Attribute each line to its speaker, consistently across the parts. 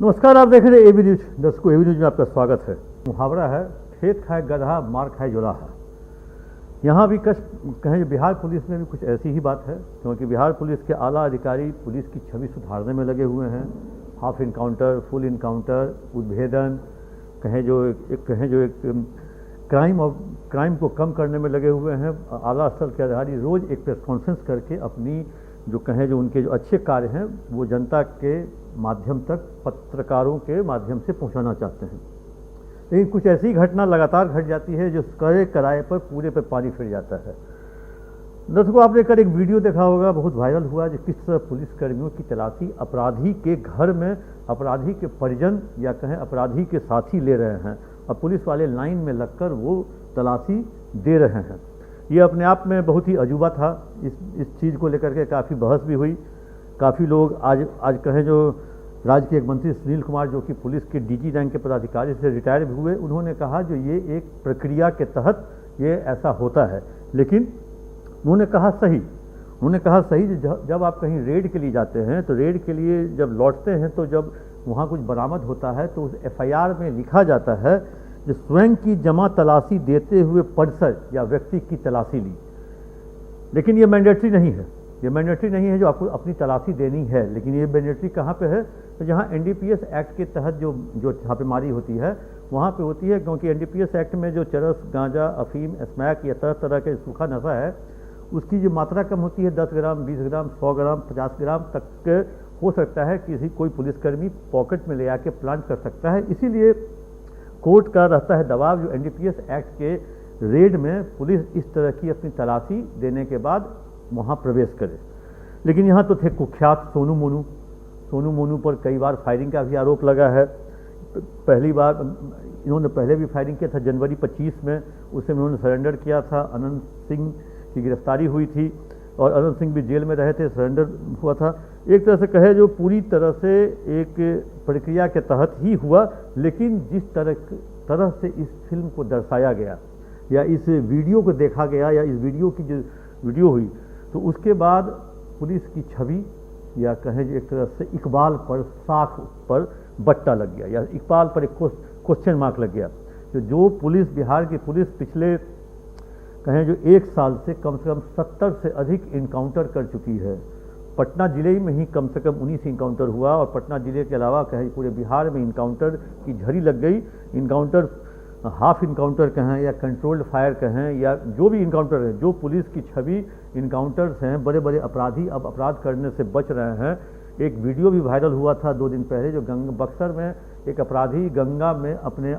Speaker 1: नमस्कार, आप देख रहे हैं एबी न्यूज। दर्शकों, एबी न्यूज में आपका स्वागत है। मुहावरा है, खेत खाए गधा मार खाए जोलाहा। यहाँ भी कहें बिहार पुलिस में भी कुछ ऐसी ही बात है, क्योंकि बिहार पुलिस के आला अधिकारी पुलिस की छवि सुधारने में लगे हुए हैं। हाफ इनकाउंटर, फुल इनकाउंटर, उद्भेदन, कहें जो एक क्राइम को कम करने में लगे हुए हैं। आला स्तर के अधिकारी रोज़ एक प्रेस कॉन्फ्रेंस करके अपनी जो उनके जो अच्छे कार्य हैं वो जनता के माध्यम तक, पत्रकारों के माध्यम से पहुंचाना चाहते हैं। लेकिन कुछ ऐसी घटना लगातार घट जाती है जो करे कराए पर पूरे पर पानी फिर जाता है। दर्शकों, आपने कल एक वीडियो देखा होगा, बहुत वायरल हुआ, जो किस तरह पुलिसकर्मियों की तलाशी अपराधी के घर में अपराधी के परिजन या कहें अपराधी के साथी ले रहे हैं और पुलिस वाले लाइन में लगकर वो तलाशी दे रहे हैं। ये अपने आप में बहुत ही अजूबा था। इस चीज़ को लेकर के काफ़ी बहस भी हुई। काफ़ी लोग आज कहें जो राज्य के एक मंत्री सुनील कुमार, जो कि पुलिस के डीजी रैंक के पदाधिकारी से रिटायर भी हुए, उन्होंने कहा जो ये एक प्रक्रिया के तहत ये ऐसा होता है। लेकिन उन्होंने कहा सही जब आप कहीं रेड के लिए जाते हैं तो रेड के लिए जब लौटते हैं तो जब वहाँ कुछ बरामद होता है तो उस एफआईआर में लिखा जाता है जो स्वयं की जमा तलाशी देते हुए परिसर या व्यक्ति की तलाशी ली। लेकिन ये मैंडेटरी नहीं है, जो आपको अपनी तलाशी देनी है। लेकिन ये मैंडेटरी कहाँ पे है? तो जहाँ एनडीपीएस एक्ट के तहत जो छापेमारी होती है वहाँ पे होती है, क्योंकि एनडीपीएस एक्ट में जो चरस, गांजा, अफीम, स्मैक या तरह तरह के सूखा नशा है उसकी जो मात्रा कम होती है, 10 ग्राम, 20 ग्राम, 100 ग्राम, 50 ग्राम तक हो सकता है कोई पुलिसकर्मी पॉकेट में ले आके प्लांट कर सकता है। इसीलिए कोर्ट का रहता है दबाव जो एनडीपीएस एक्ट के रेड में पुलिस इस तरह की अपनी तलाशी देने के बाद वहाँ प्रवेश करे। लेकिन यहाँ तो थे कुख्यात सोनू मोनू पर कई बार फायरिंग का भी आरोप लगा है। पहली बार इन्होंने पहले भी फायरिंग किया था जनवरी 25 में, उसमें इन्होंने सरेंडर किया था। अनंत सिंह की गिरफ्तारी हुई थी और अनंत सिंह भी जेल में रहे थे, सरेंडर हुआ था। एक तरह से कहे जो पूरी तरह से एक प्रक्रिया के तहत ही हुआ। लेकिन जिस तरह से इस फिल्म को दर्शाया गया या इस वीडियो को देखा गया या इस वीडियो की जो वीडियो हुई, तो उसके बाद पुलिस की छवि या कहें एक तरह से इकबाल पर, साख पर बट्टा लग गया या इकबाल पर एक क्वेश्चन मार्क लग गया। जो पुलिस, बिहार की पुलिस पिछले कहें जो 1 साल से कम 70 से अधिक इनकाउंटर कर चुकी है। पटना जिले में ही कम से कम 19 इनकाउंटर हुआ और पटना जिले के अलावा कहें पूरे बिहार में इनकाउंटर की झड़ी लग गई। इनकाउंटर, हाफ इनकाउंटर कहें या कंट्रोल्ड फायर कहें या जो भी इनकाउंटर है, जो पुलिस की छवि इनकाउंटर्स हैं, बड़े बड़े अपराधी अब अपराध करने से बच रहे हैं। एक वीडियो भी वायरल हुआ था 2 दिन पहले, जो बक्सर में एक अपराधी गंगा में अपने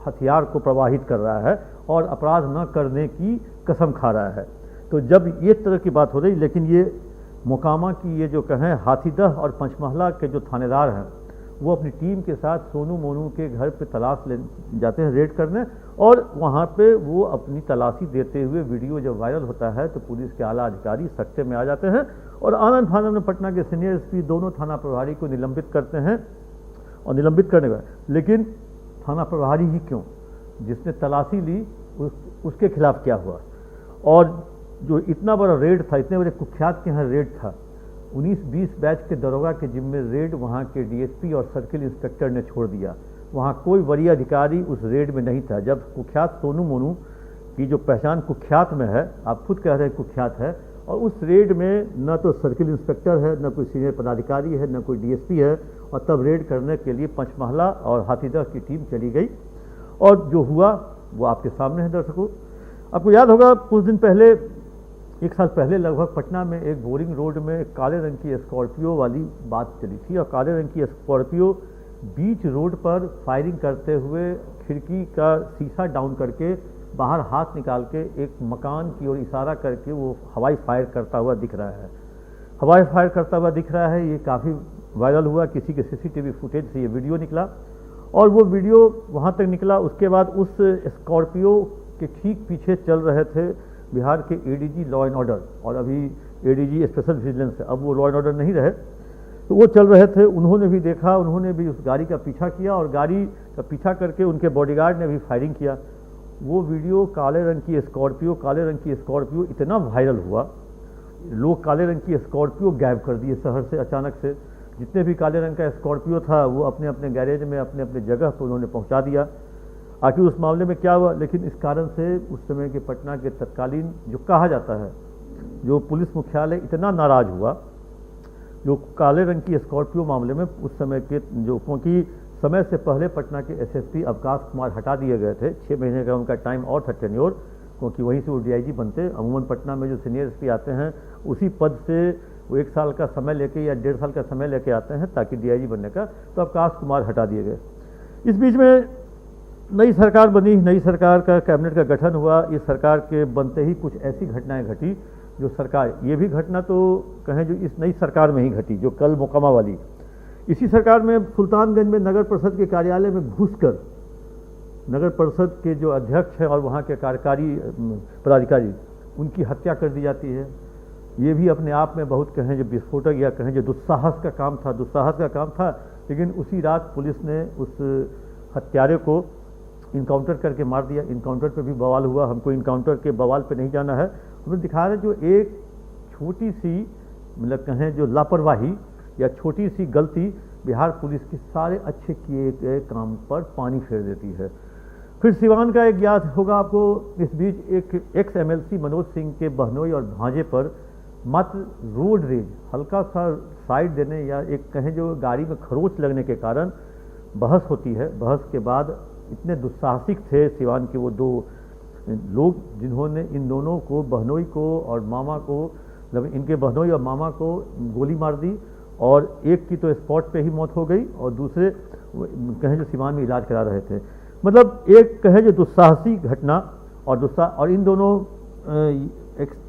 Speaker 1: हथियार को प्रवाहित कर रहा है और अपराध न करने की कसम खा रहा है। तो जब ये तरह की बात हो रही, लेकिन ये मोकामा की ये जो कहें हाथीदह और पंचमहला के जो थानेदार हैं वो अपनी टीम के साथ सोनू मोनू के घर पे तलाश ले जाते हैं, रेड करने, और वहाँ पे वो अपनी तलाशी देते हुए वीडियो जब वायरल होता है तो पुलिस के आला अधिकारी सख्ते में आ जाते हैं और आनंद फानंद में पटना के सीनियर एसपी दोनों थाना प्रभारी को निलंबित करते हैं। और निलंबित करने का, लेकिन थाना प्रभारी ही क्यों, जिसने तलाशी ली उसके खिलाफ क्या हुआ? और जो इतना बड़ा रेड था, इतने बड़े कुख्यात के यहाँ रेड था, 19-20 बैच के दरोगा के जिम्मे रेड वहाँ के डीएसपी और सर्किल इंस्पेक्टर ने छोड़ दिया। वहाँ कोई वरीय अधिकारी उस रेड में नहीं था। जब कुख्यात सोनू मोनू की जो पहचान कुख्यात में है, आप खुद कह रहे हैं कुख्यात है, और उस रेड में न तो सर्किल इंस्पेक्टर है, न कोई सीनियर पदाधिकारी है, न कोई डीएसपी है, और तब रेड करने के लिए पंचमहला और हाथीदह की टीम चली गई और जो हुआ वो आपके सामने है। दर्शकों, आपको याद होगा कुछ दिन पहले, 1 साल पहले लगभग, पटना में एक बोरिंग रोड में काले रंग की स्कॉर्पियो वाली बात चली थी और काले रंग की स्कॉर्पियो बीच रोड पर फायरिंग करते हुए खिड़की का शीशा डाउन करके बाहर हाथ निकाल के एक मकान की ओर इशारा करके वो हवाई फायर करता हुआ दिख रहा है। ये काफ़ी वायरल हुआ, किसी के सीसीटीवी फुटेज से ये वीडियो निकला और वो वीडियो वहाँ तक निकला। उसके बाद उस स्कॉर्पियो के ठीक पीछे चल रहे थे बिहार के एडीजी लॉ एंड ऑर्डर, और अभी एडीजी स्पेशल विजिलेंस है, अब वो लॉ एंड ऑर्डर नहीं रहे, तो वो चल रहे थे। उन्होंने भी देखा, उन्होंने भी उस गाड़ी का पीछा किया और गाड़ी का पीछा करके उनके बॉडीगार्ड ने भी फायरिंग किया। वो वीडियो काले रंग की स्कॉर्पियो इतना वायरल हुआ, लोग काले रंग की स्कॉर्पियो गायब कर दिए शहर से अचानक से। जितने भी काले रंग का स्कॉर्पियो था वो अपने अपने गैरेज में अपने अपने जगह पर उन्होंने पहुंचा दिया। आखिर उस मामले में क्या हुआ, लेकिन इस कारण से उस समय के पटना के तत्कालीन जो कहा जाता है जो पुलिस मुख्यालय इतना नाराज हुआ जो काले रंग की स्कॉर्पियो मामले में उस समय के जो, क्योंकि समय से पहले पटना के एसएसपी अवकाश कुमार हटा दिए गए थे, 6 महीने का उनका टाइम और था टेन्योर, क्योंकि वहीं से वो डीआईजी बनते। अमूमन पटना में जो सीनियर एसपी आते हैं उसी पद से वो 1 साल का समय लेके या 1.5 साल का समय लेके आते हैं ताकि डीआईजी बनने का, तो अवकाश कुमार हटा दिए गए। इस बीच में नई सरकार बनी, नई सरकार का कैबिनेट का गठन हुआ। इस सरकार के बनते ही कुछ ऐसी घटनाएं घटी जो सरकार, ये भी घटना तो कहें जो इस नई सरकार में ही घटी जो कल मोकामा वाली। इसी सरकार में सुल्तानगंज में नगर परिषद के कार्यालय में घुसकर नगर परिषद के जो अध्यक्ष हैं और वहाँ के कार्यकारी पदाधिकारी उनकी हत्या कर दी जाती है। ये भी अपने आप में बहुत कहें जो विस्फोटक या कहें जो दुस्साहस का काम था, लेकिन उसी रात पुलिस ने उस हत्यारे को इनकाउंटर करके मार दिया। इनकाउंटर पे भी बवाल हुआ, हमको इनकाउंटर के बवाल पे नहीं जाना है, हमें दिखा रहे जो एक छोटी सी मतलब कहें जो लापरवाही या छोटी सी गलती बिहार पुलिस के सारे अच्छे किए गए काम पर पानी फेर देती है। फिर सिवान का एक याद होगा आपको, इस बीच एक एक्स एमएलसी मनोज सिंह के बहनोई और भांजे पर मात्र रोड रेज, हल्का सा साइड देने या एक कहें जो गाड़ी में खरोच लगने के कारण बहस होती है। बहस के बाद इतने दुस्साहसिक थे सिवान के वो 2 लोग जिन्होंने इन दोनों को, बहनोई को और मामा को, मतलब इनके बहनोई और मामा को गोली मार दी और एक की तो स्पॉट पे ही मौत हो गई और दूसरे कहें जो सिवान में इलाज करा रहे थे। मतलब एक कहें जो दुस्साहसी घटना और इन दोनों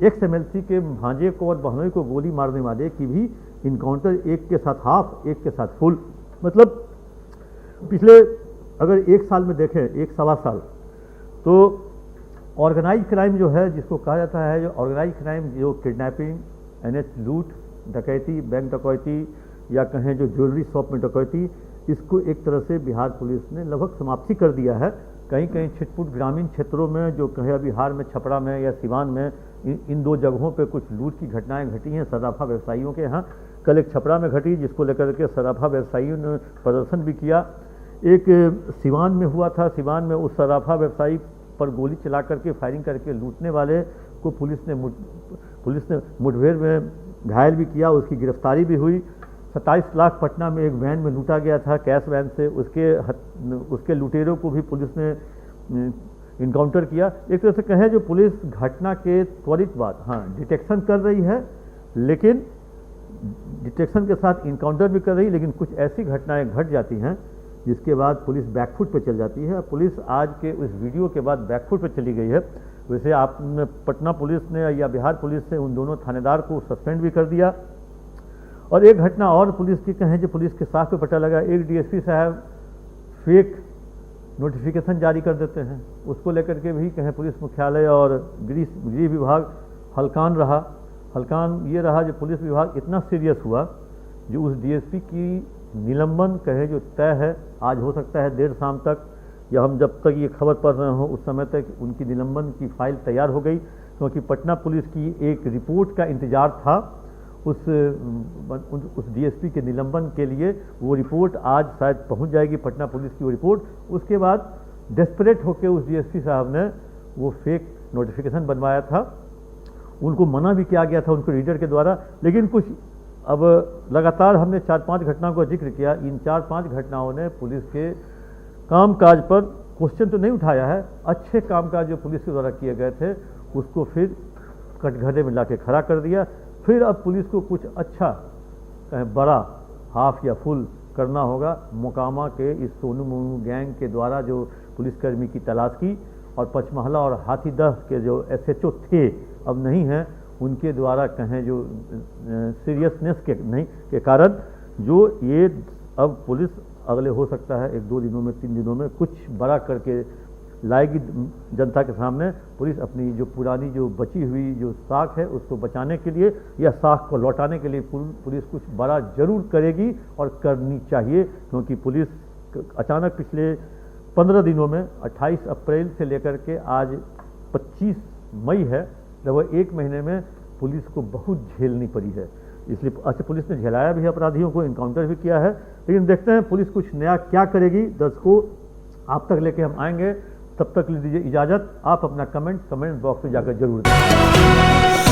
Speaker 1: एक्स एमएलसी के भांजे को और बहनोई को गोली मारने वाले की भी इनकाउंटर एक के साथ हाफ, एक के साथ फुल। मतलब पिछले अगर 1 साल में देखें, 1-1.25 साल, तो ऑर्गेनाइज क्राइम जो है जिसको कहा जाता है जो ऑर्गेनाइज क्राइम, जो किडनैपिंग, एनएच लूट, डकैती, बैंक डकैती या कहें जो ज्वेलरी शॉप में डकैती, इसको एक तरह से बिहार पुलिस ने लगभग समाप्ति कर दिया है। कहीं कहीं छिटपुट ग्रामीण क्षेत्रों में जो कहें बिहार में छपरा में या सिवान में इन 2 जगहों पे कुछ लूट की घटनाएं घटी हैं सराफा व्यवसायियों के यहाँ। कल एक छपरा में घटी जिसको लेकर के सराफा व्यवसायियों ने प्रदर्शन भी किया। एक सिवान में हुआ था, सिवान में उस सराफा व्यवसायी पर गोली चला करके फायरिंग करके लूटने वाले को पुलिस ने मुठभेड़ में घायल भी किया, उसकी गिरफ्तारी भी हुई। 27 लाख पटना में एक वैन में लूटा गया था, कैश वैन से, उसके लुटेरों को भी पुलिस ने इनकाउंटर किया। एक तरह से कहें जो पुलिस घटना के त्वरित बाद डिटेक्शन कर रही है, लेकिन डिटेक्शन के साथ इनकाउंटर भी कर रही है, लेकिन कुछ ऐसी घटनाएं घट जाती हैं जिसके बाद पुलिस बैकफुट पे चल जाती है। पुलिस आज के उस वीडियो के बाद बैकफुट पे चली गई है। वैसे आपने पटना पुलिस ने या बिहार पुलिस ने उन दोनों थानेदार को सस्पेंड भी कर दिया। और एक घटना और पुलिस की कहें जो पुलिस के साथ पे पता लगा, एक डीएसपी साहब फेक नोटिफिकेशन जारी कर देते हैं, उसको लेकर के भी कहें पुलिस मुख्यालय और गृह विभाग हलकान रहा। हलकान ये रहा जो पुलिस विभाग इतना सीरियस हुआ जो उस डीएसपी की निलंबन कहे जो तय है, आज हो सकता है देर शाम तक या हम जब तक ये खबर पढ़ रहे हो उस समय तक उनकी निलंबन की फाइल तैयार हो गई, क्योंकि पटना पुलिस की एक रिपोर्ट का इंतजार था उस डीएसपी के निलंबन के लिए। वो रिपोर्ट आज शायद पहुंच जाएगी पटना पुलिस की वो रिपोर्ट। उसके बाद डेस्परेट होकर उस डीएसपी साहब ने वो फेक नोटिफिकेशन बनवाया था, उनको मना भी किया गया था उनको रीडर के द्वारा। लेकिन कुछ अब लगातार हमने 4-5 घटनाओं का जिक्र किया, इन 4-5 घटनाओं ने पुलिस के कामकाज पर क्वेश्चन तो नहीं उठाया है, अच्छे कामकाज जो पुलिस के द्वारा किए गए थे उसको फिर कटघरे में ला के खड़ा कर दिया। फिर अब पुलिस को कुछ अच्छा कहें बड़ा हाफ या फुल करना होगा। मोकामा के इस सोनू मोनू गैंग के द्वारा जो पुलिसकर्मी की तलाश की और पचमहला और हाथीदह के जो एसएचओ थे अब नहीं हैं, उनके द्वारा कहें जो सीरियसनेस के कारण जो ये अब पुलिस अगले हो सकता है 1-2 दिनों में 3 दिनों में कुछ बड़ा करके लाएगी जनता के सामने। पुलिस अपनी जो पुरानी जो बची हुई जो साख है उसको बचाने के लिए या साख को लौटाने के लिए पुलिस कुछ बड़ा जरूर करेगी और करनी चाहिए, क्योंकि पुलिस अचानक पिछले 15 दिनों में 28 अप्रैल से लेकर के आज 25 मई है, लगभग 1 महीने में पुलिस को बहुत झेलनी पड़ी है। इसलिए अच्छा पुलिस ने झेलाया भी है अपराधियों को, इनकाउंटर भी किया है। लेकिन देखते हैं पुलिस कुछ नया क्या करेगी, दर्शकों आप तक लेके हम आएंगे। तब तक ले दीजिए इजाज़त। आप अपना कमेंट बॉक्स में जाकर जरूर दें।